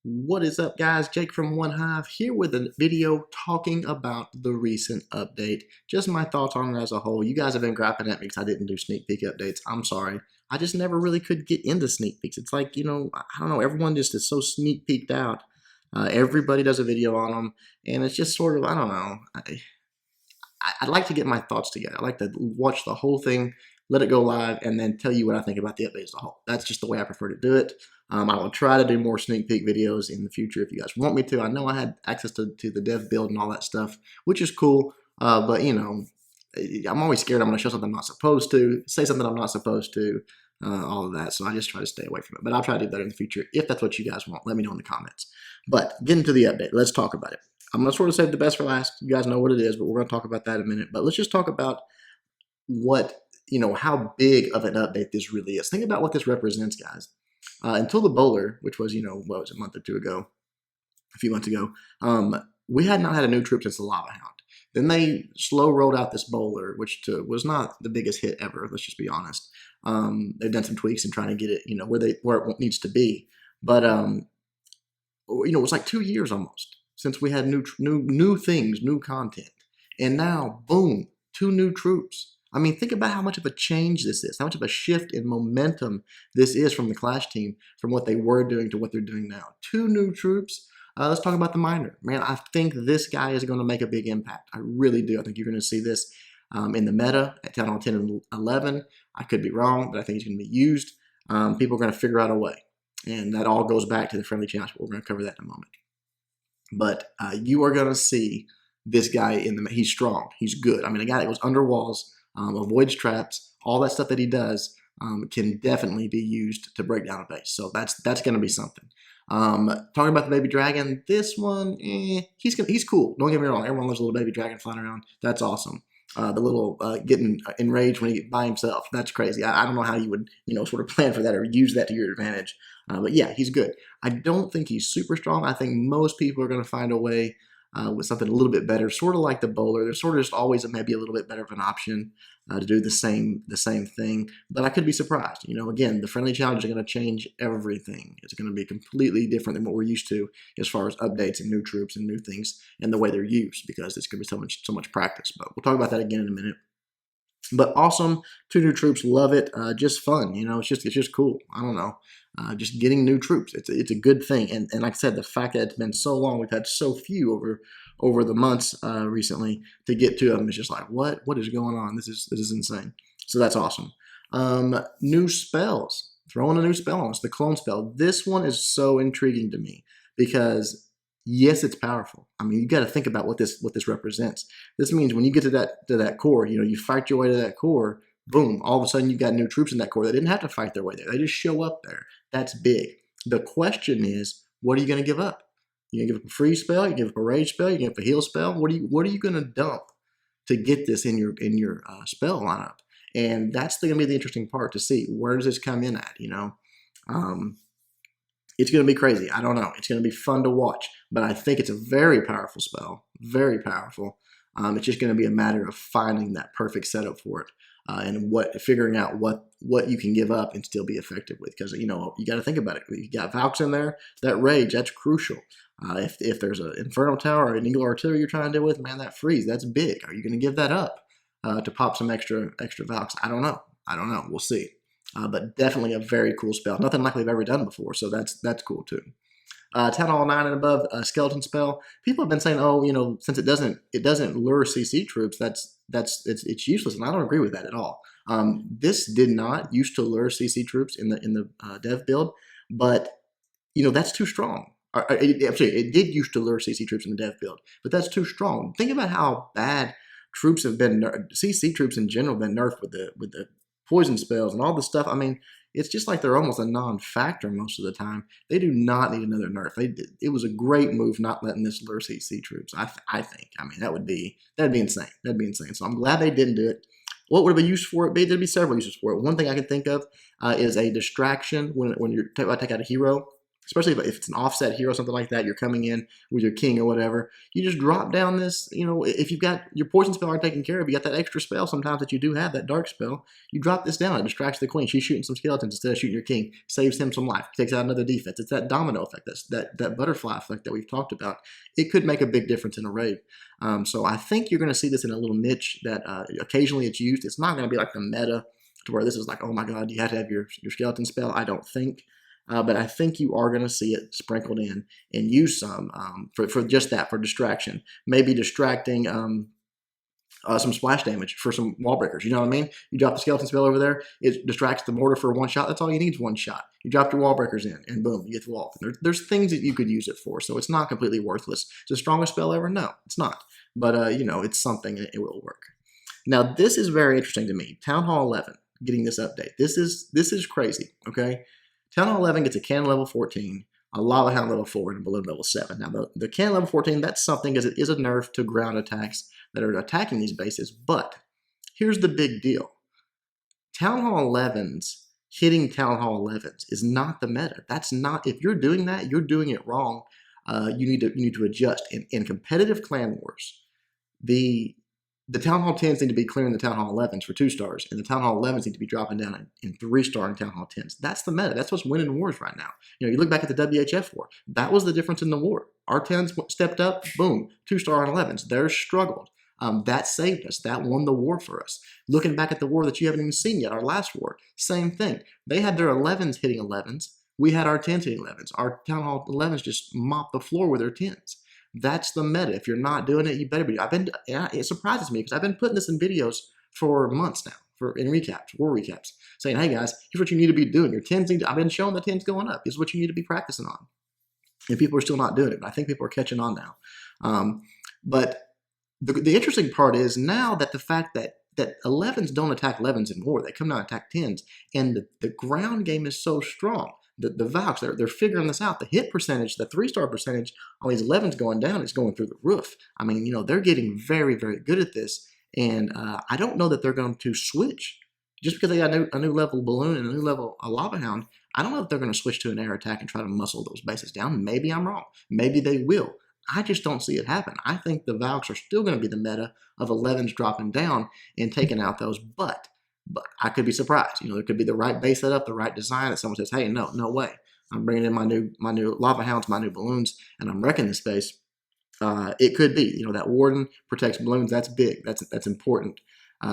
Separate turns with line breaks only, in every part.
What is up, guys? Jake from OneHive here with a video talking about the recent update. Just my thoughts on it as a whole. You guys have been griping at me because I didn't do sneak peek updates. I'm sorry. I just never really could get into sneak peeks. It's like, I don't know, everyone just is so sneak peeked out. Everybody does a video on them, and it's just sort of, I don't know. I'd like to get my thoughts together. I like to watch the whole thing, let it go live, and then tell you what I think about the update as a whole. That's just the way I prefer to do it. I will try to do more sneak peek videos in the future if you guys want me to. I know I had access to the dev build and all that stuff, which is cool. But I'm always scared I'm going to show something I'm not supposed to, say something I'm not supposed to, all of that. So I just try to stay away from it. But I'll try to do better in the future if that's what you guys want. Let me know in the comments. But getting to the update, let's talk about it. I'm going to sort of save the best for last. You guys know what it is, but we're going to talk about that in a minute. But let's just talk about how big of an update this really is. Think about what this represents, guys. Until the bowler, which was, what was it, a month or two ago, a few months ago, we had not had a new troop since the Lava Hound. Then they slow rolled out this bowler, which was not the biggest hit ever. Let's just be honest. They've done some tweaks and trying to get it, where it needs to be. But it was like 2 years almost since we had new things, new content, and now boom, 2 new troops. I mean, think about how much of a change this is, how much of a shift in momentum this is from the Clash team, from what they were doing to what they're doing now. 2 new troops. Let's talk about the Miner. Man, I think this guy is going to make a big impact. I really do. I think you're going to see this in the meta at Town Hall 10 and 11. I could be wrong, but I think he's going to be used. People are going to figure out a way. And that all goes back to the friendly challenge, but we're going to cover that in a moment. But you are going to see this guy he's strong. He's good. I mean, a guy that goes under walls, avoids traps, all that stuff that he does can definitely be used to break down a base. So that's going to be something. Talking about the baby dragon, this one, he's cool. Don't get me wrong. Everyone loves a little baby dragon flying around. That's awesome. The little getting enraged when he by himself. That's crazy. I don't know how you would, sort of plan for that or use that to your advantage. But yeah, he's good. I don't think he's super strong. I think most people are going to find a way with something a little bit better, sort of like the bowler. There's sort of just always maybe a little bit better of an option to do the same thing. But I could be surprised. Again, the friendly challenge is going to change everything. It's going to be completely different than what we're used to as far as updates and new troops and new things and the way they're used, because it's going to be so much practice. But we'll talk about that again in a minute. But awesome, 2 new troops, love it. Just fun, it's just cool. I don't know, just getting new troops. It's a good thing, and like I said, the fact that it's been so long, we've had so few over the months recently to get to them. It's just like what is going on? This is insane. So that's awesome. New spells, throwing a new spell on us, the clone spell. This one is so intriguing to me because, yes, it's powerful. I mean, you got to think about what this represents. This means when you get to that core, you fight your way to that core, boom, all of a sudden you've got new troops in that core. They didn't have to fight their way there. They just show up there. That's big. The question is, what are you going to give up? You going to give up a free spell? You give up a rage spell? You give up a heal spell? What are you going to dump to get this in your spell lineup? And that's going to be the interesting part to see. Where does this come in at? It's going to be crazy. I don't know. It's going to be fun to watch, but I think it's a very powerful spell, very powerful. It's just going to be a matter of finding that perfect setup for it and figuring out what you can give up and still be effective with. Because you got to think about it. You got Valks in there. That rage, that's crucial. If there's an inferno tower or an eagle artillery you're trying to deal with, man, that freeze, that's big. Are you going to give that up to pop some extra Valks? I don't know. We'll see. But definitely a very cool spell. Nothing like we've ever done before, so that's cool too. Town Hall 9 and above, skeleton spell. People have been saying, since it doesn't lure CC troops, it's useless, and I don't agree with that at all. This did not used to lure CC troops in the dev build, but that's too strong. It did used to lure CC troops in the dev build, but that's too strong. Think about how bad troops have been. CC troops in general have been nerfed with the poison spells and all the stuff. I mean, it's just like they're almost a non-factor most of the time. They do not need another nerf. It was a great move not letting this lure CC troops. I think. I mean, that'd be insane. That'd be insane. So I'm glad they didn't do it. What would have been used for it? There'd be several uses for it. One thing I can think of is a distraction when you're about to take out a hero. especially if it's an offset hero or something like that, you're coming in with your king or whatever, you just drop down this, if you've got your poison spell already taken care of, you got that extra spell sometimes that you do have, that dark spell, you drop this down, it distracts the queen, she's shooting some skeletons instead of shooting your king, saves him some life, takes out another defense. It's that domino effect, that butterfly effect that we've talked about. It could make a big difference in a raid. So I think you're going to see this in a little niche that occasionally it's used. It's not going to be like the meta to where this is like, oh my god, you have to have your skeleton spell. I don't think. But I think you are going to see it sprinkled in and use some for just that, for distraction. Maybe distracting some splash damage for some wall breakers. You know what I mean? You drop the skeleton spell over there, it distracts the mortar for one shot. That's all you need is one shot. You drop your wall breakers in, and boom, you get the wall. There's things that you could use it for, so it's not completely worthless. Is it the strongest spell ever? No, it's not. But it's something, and it will work. Now, this is very interesting to me. Town Hall 11, getting this update. This is crazy, okay? Town Hall 11 gets a cannon level 14, a lava hound level 4, and a balloon level 7. Now, the cannon level 14, that's something because it is a nerf to ground attacks that are attacking these bases. But here's the big deal. Town Hall 11s, hitting Town Hall 11s is not the meta. That's not, if you're doing that, you're doing it wrong. You need to adjust. In competitive clan wars, the Town Hall 10s need to be clearing the Town Hall 11s for 2 stars, and the Town Hall 11s need to be dropping down in 3-star and Town Hall 10s. That's the meta. That's what's winning wars right now. You look back at the WHF war. That was the difference in the war. Our 10s stepped up, boom, 2-star and 11s. Theirs struggled. That saved us. That won the war for us. Looking back at the war that you haven't even seen yet, our last war, same thing. They had their 11s hitting 11s. We had our 10s hitting 11s. Our Town Hall 11s just mopped the floor with their 10s. That's the meta. If you're not doing it, you better be. It surprises me because I've been putting this in videos for months now, in recaps, war recaps, saying, hey guys, here's what you need to be doing. Your 10s I've been showing the 10s going up. This is what you need to be practicing on. And people are still not doing it, but I think people are catching on now. But the interesting part is now that the fact that 11s don't attack 11s in war, they come down and attack 10s, and the ground game is so strong. The Valks, they're figuring this out. The hit percentage, the 3-star percentage on these 11s going down is going through the roof. I mean, they're getting very, very good at this. And I don't know that they're going to switch. Just because they got a new level balloon and a new level lava hound, I don't know if they're going to switch to an air attack and try to muscle those bases down. Maybe I'm wrong. Maybe they will. I just don't see it happen. I think the Valks are still going to be the meta of 11s dropping down and taking out those. But I could be surprised. There could be the right base setup, the right design that someone says, hey, no way. I'm bringing in my new lava hounds, my new balloons, and I'm wrecking this base. It could be, that warden protects balloons. That's big. That's important.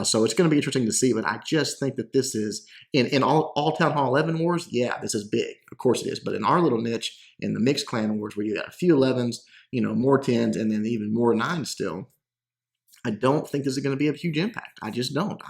So it's going to be interesting to see. But I just think that this is, in all Town Hall 11 wars, yeah, this is big. Of course it is. But in our little niche, in the mixed clan wars where you got a few 11s, more 10s, and then even more 9s still, I don't think this is going to be a huge impact. I just don't.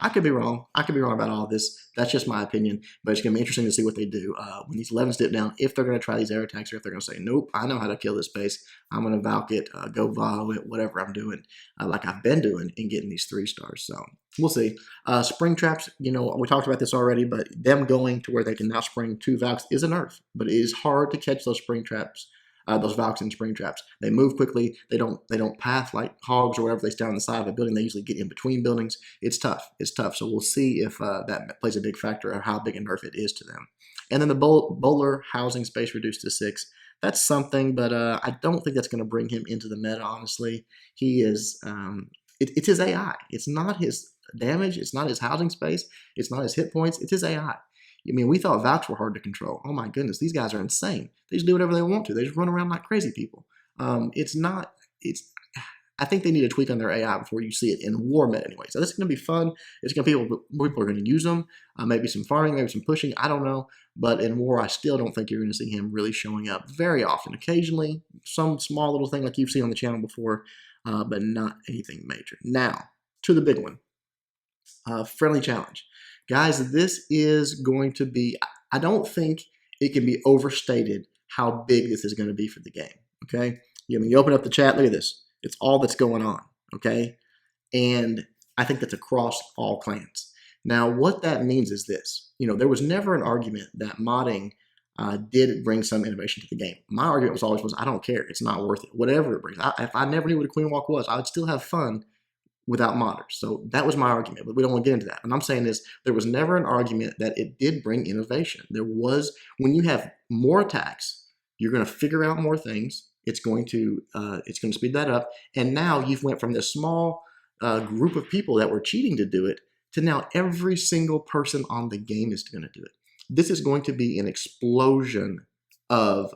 I could be wrong. I could be wrong about all of this. That's just my opinion. But it's going to be interesting to see what they do when these 11s dip down, if they're going to try these air attacks, or if they're going to say, nope, I know how to kill this base. I'm going to Valk it, go Valo it, whatever I'm doing, like I've been doing and getting these 3 stars. So we'll see. Spring traps, we talked about this already, but them going to where they can now spring 2 Valks is a nerf. But it is hard to catch those spring traps. Those Valks and spring traps. They move quickly. They don't path like hogs or whatever. They stay on the side of a building. They usually get in between buildings. It's tough. It's tough. So we'll see if that plays a big factor or how big a nerf it is to them. And then the bowler housing space reduced to 6. That's something, but I don't think that's going to bring him into the meta, honestly. He is, it's his AI. It's not his damage. It's not his housing space. It's not his hit points. It's his AI. I mean, we thought Valks were hard to control. Oh my goodness, these guys are insane. They just do whatever they want to. They just run around like crazy people. I think they need to tweak on their AI before you see it in war meta anyway. So this is going to be fun. It's going to be people are going to use them. Maybe some farming, maybe some pushing. I don't know. But in war, I still don't think you're going to see him really showing up very often. Occasionally, some small little thing like you've seen on the channel before, but not anything major. Now, to the big one. Friendly challenge. Guys, this is going to be, I don't think it can be overstated how big this is going to be for the game, okay? You open up the chat, look at this. It's all that's going on, okay? And I think that's across all clans. Now, what that means is this. There was never an argument that modding did bring some innovation to the game. My argument was I don't care. It's not worth it. Whatever it brings. If I never knew what a Queen Walk was, I would still have fun without modders. So that was my argument, but we don't want to get into that. And I'm saying is there was never an argument that it did bring innovation. There was, when you have more attacks. You're going to figure out more things. It's going to speed that up. And now you've went from this small group of people that were cheating to do it to now every single person on the game is going to do it. This is going to be an explosion of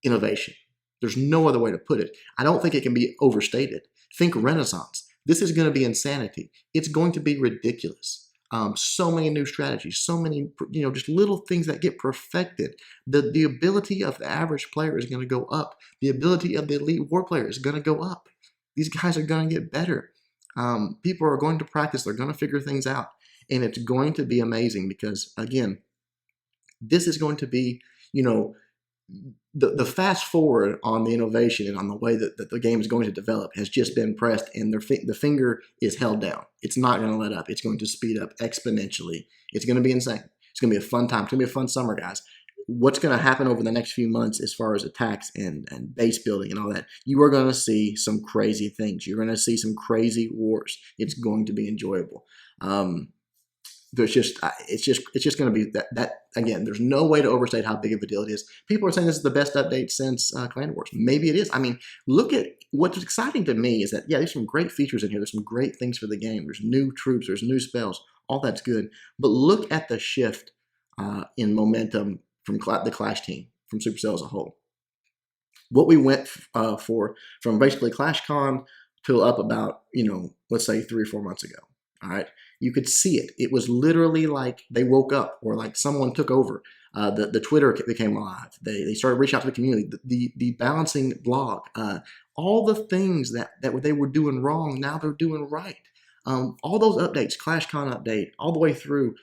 innovation. There's no other way to put it. I don't think it can be overstated. Think Renaissance. This is going to be insanity. It's going to be ridiculous. So many new strategies, so many, just little things that get perfected. The ability of the average player is going to go up. The ability of the elite war player is going to go up. These guys are going to get better. People are going to practice. They're going to figure things out. And it's going to be amazing because, again, this is going to be, the fast forward on the innovation and on the way that the game is going to develop has just been pressed, and the finger is held down. It's not going to let up. It's going to speed up exponentially. It's going to be insane. It's going to be a fun time. It's going to be a fun summer, guys. What's going to happen over the next few months as far as attacks and base building and all that, you are going to see some crazy things. You're going to see some crazy wars. It's going to be enjoyable. It's just going to be that again. There's no way to overstate how big of a deal it is. People are saying this is the best update since Clan Wars. Maybe it is. I mean, look at what's exciting to me is that there's some great features in here. There's some great things for the game. There's new troops. There's new spells. All that's good. But look at the shift in momentum from the Clash team, from Supercell as a whole. What we went for from basically ClashCon till up about let's say 3 or 4 months ago. All right, you could see it. It was literally like they woke up, or like someone took over. The Twitter became alive. They started reaching out to the community. The balancing blog, all the things that they were doing wrong, now they're doing right. All those updates, ClashCon update, all the way through.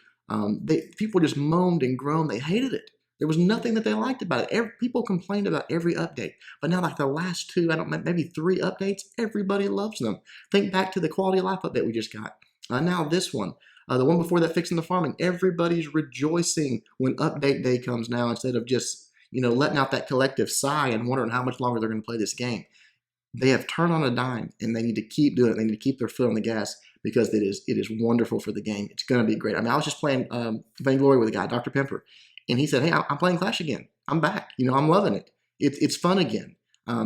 People just moaned and groaned. They hated it. There was nothing that they liked about it. People complained about every update, but now like the last 2, maybe 3 updates, everybody loves them. Think back to the quality of life update we just got. Now this one, the one before that, fixing the farming. Everybody's rejoicing when update day comes now, instead of just letting out that collective sigh and wondering how much longer they're going to play this game. They have turned on a dime, and they need to keep doing it. They need to keep their foot on the gas because it is wonderful for the game. It's going to be great. I mean, I was just playing Vainglory with a guy, Dr. Pemper, and he said, "Hey, I'm playing Clash again. I'm back. I'm loving it. It's fun again.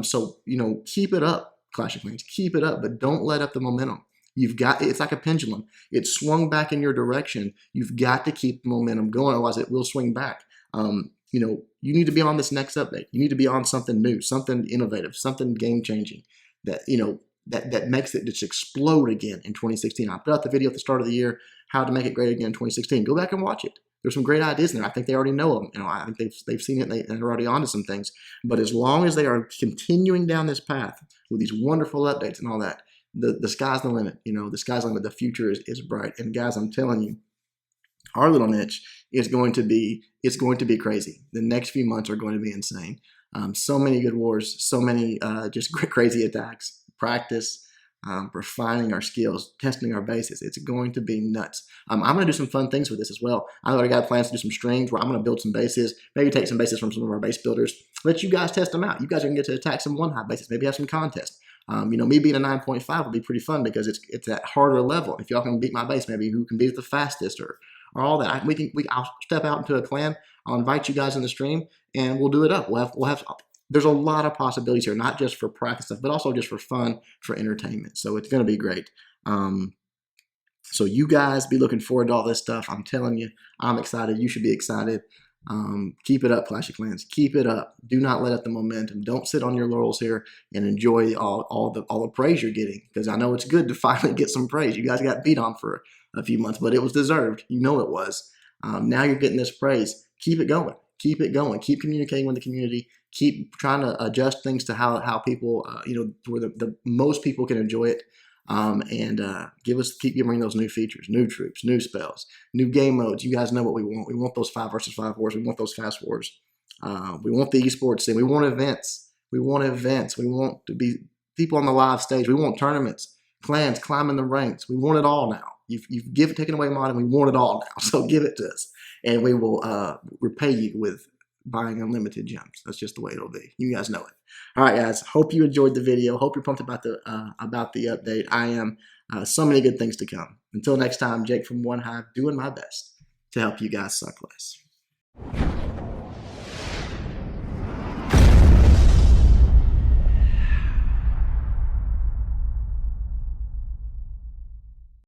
So keep it up, Clash of Clans. Keep it up, but don't let up the momentum. It's like a pendulum. It swung back in your direction. You've got to keep the momentum going, otherwise it will swing back. You need to be on this next update. You need to be on something new, something innovative, something game-changing that makes it just explode again in 2016. I put out the video at the start of the year, how to make it great again in 2016. Go back and watch it. There's some great ideas in there. I think they already know them. I think they've seen it and they're already onto some things. But as long as they are continuing down this path with these wonderful updates and all that, the sky's the limit. The sky's the limit. The future is bright. And guys, I'm telling you, our little niche is going to be crazy. The next few months are going to be insane. So many good wars, so many just crazy attacks, practice, refining our skills, testing our bases. It's going to be nuts. I'm going to do some fun things with this as well. I already got plans to do some streams where I'm going to build some bases, maybe take some bases from some of our base builders, let you guys test them out. You guys are going to get to attack some OneHive bases, maybe have some contests. Me being a 9.5 would be pretty fun because it's that harder level. If y'all can beat my base, maybe who can beat it the fastest or all that. I'll step out into a clan. I'll invite you guys in the stream and we'll do it up. We'll have. There's a lot of possibilities here, not just for practice stuff, but also just for fun, for entertainment. So it's going to be great. So you guys be looking forward to all this stuff. I'm telling you, I'm excited. You should be excited. Keep it up, Clash of Clans. Keep it up. Do not let up the momentum. Don't sit on your laurels here and enjoy all the praise you're getting, because I know it's good to finally get some praise. You guys got beat on for a few months, but it was deserved. It was. Now you're getting this praise. Keep it going. Keep it going. Keep communicating with the community. Keep trying to adjust things to how people, where the most people can enjoy it. Keep giving those new features, new troops, new spells, new game modes. You guys know what we want. We want those 5 versus 5 wars. We want those fast wars. We want the esports scene. We want events. We want to be people on the live stage. We want tournaments, clans climbing the ranks. We want it all now. You've taken away mine, and we want it all now. So give it to us, and we will repay you with buying unlimited gems. That's just the way it'll be. You guys know it. All right, guys. Hope you enjoyed the video. Hope you're pumped about the update. I am. So many good things to come. Until next time, Jake from OneHive, doing my best to help you guys suck less.